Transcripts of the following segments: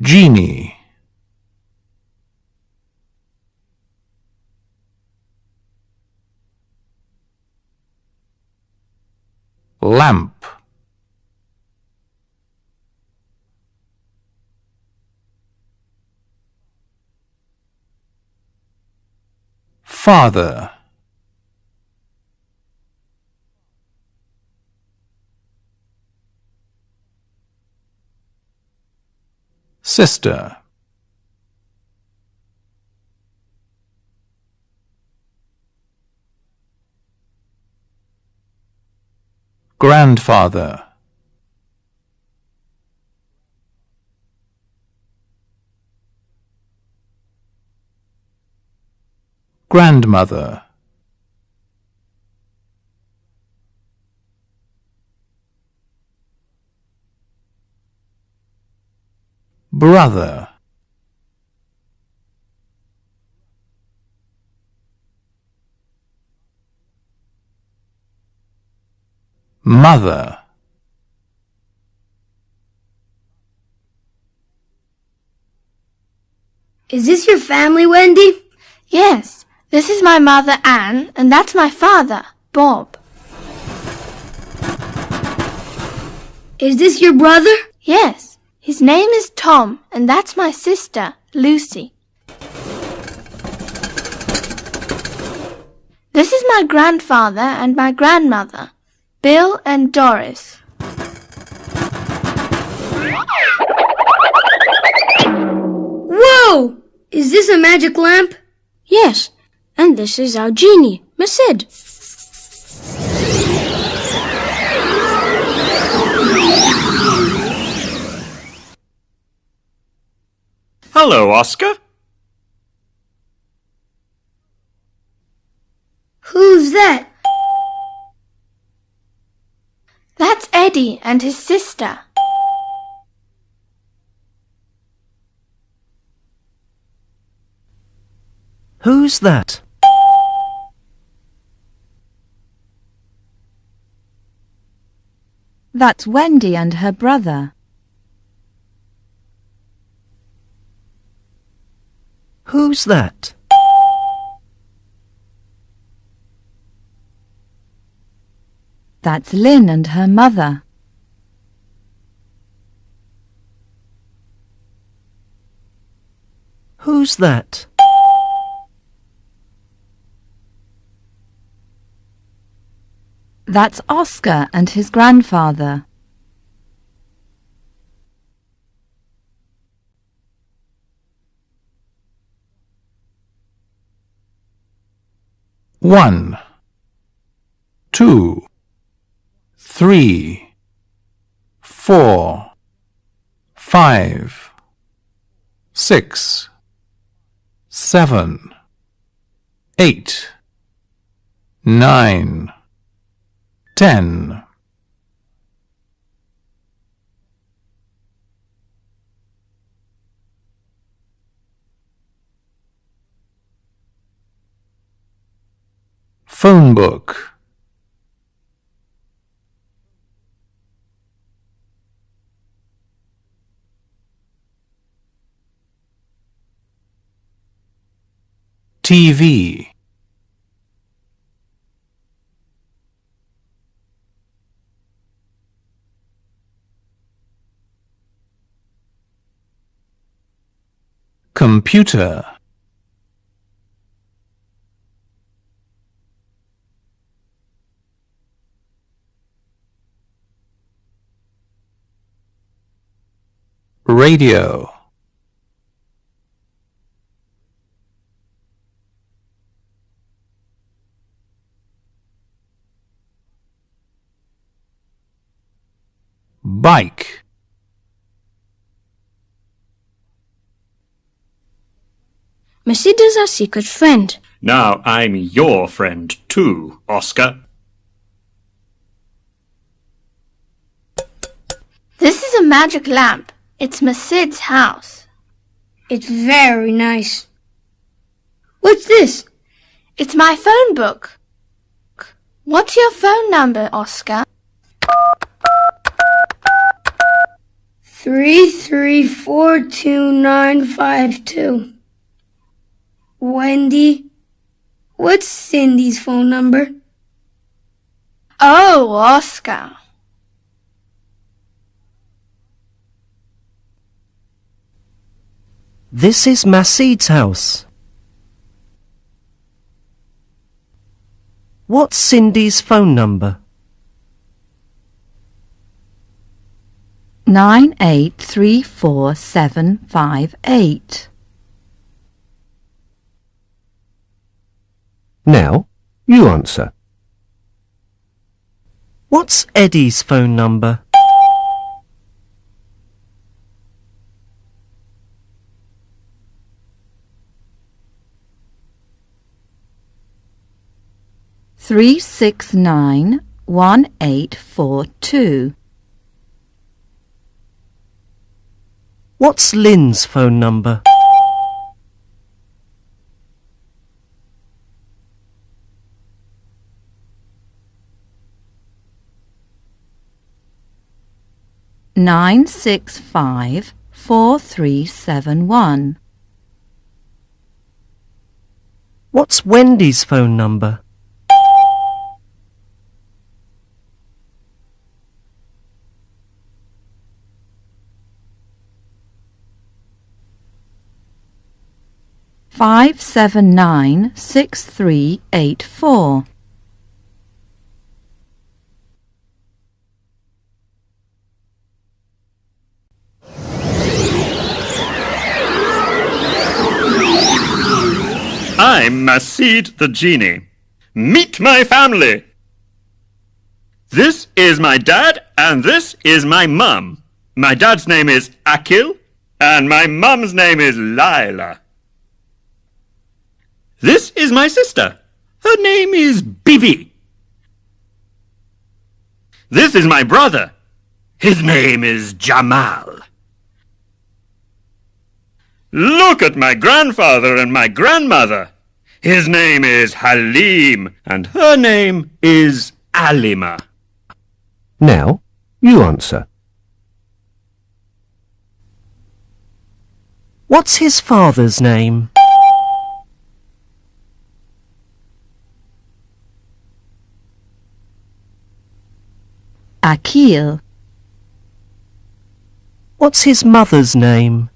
Genie. Lamp. Father. Sister. Grandfather. Grandmother. Brother. Mother. Is this your family, Wendy? Yes, this is my mother, Anne, and that's my father, Bob. Is this your brother? Yes, his name is Tom, and that's my sister, Lucy. This is my grandfather and my grandmother, Bill and Doris. Whoa! Is this a magic lamp? Yes, and this is our genie, Miss Sid. Hello, Oscar. Who's that? That's Eddie and his sister. Who's that? That's Wendy and her brother. Who's that? That's Lynn and her mother. Who's that? That's Oscar and his grandfather. One, 2, 3, 4, 5, 6, 7, 8, 9, 10. Phone book. TV. Computer. Radio. Bike. Miss Sid is our secret friend. Now I'm your friend too, Oscar. This is a magic lamp. It's Miss Sid's house. It's very nice. What's this? It's my phone book. What's your phone number, Oscar? 3342952. Wendy, what's Cindy's phone number? Oh, Oscar. This is Maceed's house. What's Cindy's phone number? 9834758. Now, you answer. What's Eddie's phone number? 3691842. What's Lynn's phone number? 9654371. What's Wendy's phone number? 5796384. I'm Maceed the genie. Meet my family. This is my dad and this is my mum. My dad's name is Akil and my mum's name is Lila. This is my sister. Her name is Bibi. This is my brother. His name is Jamal. Look at my grandfather and my grandmother. His name is Halim and her name is Alima. Now, you answer. What's his father's name? Akil. What's his mother's name?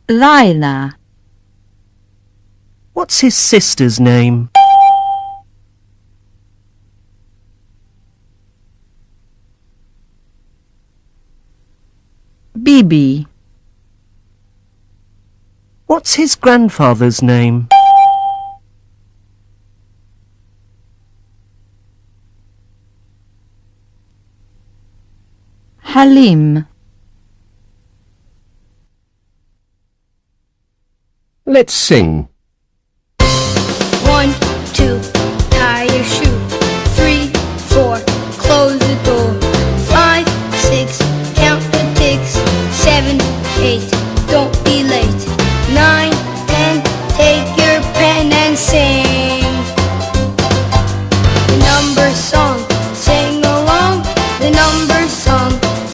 Lila. What's his sister's name? Bibi. What's his grandfather's name? Halim. Let's sing. 1, 2, tie your shoe. 3, 4, close the door. 5, 6, count the ticks. 7, 8, don't be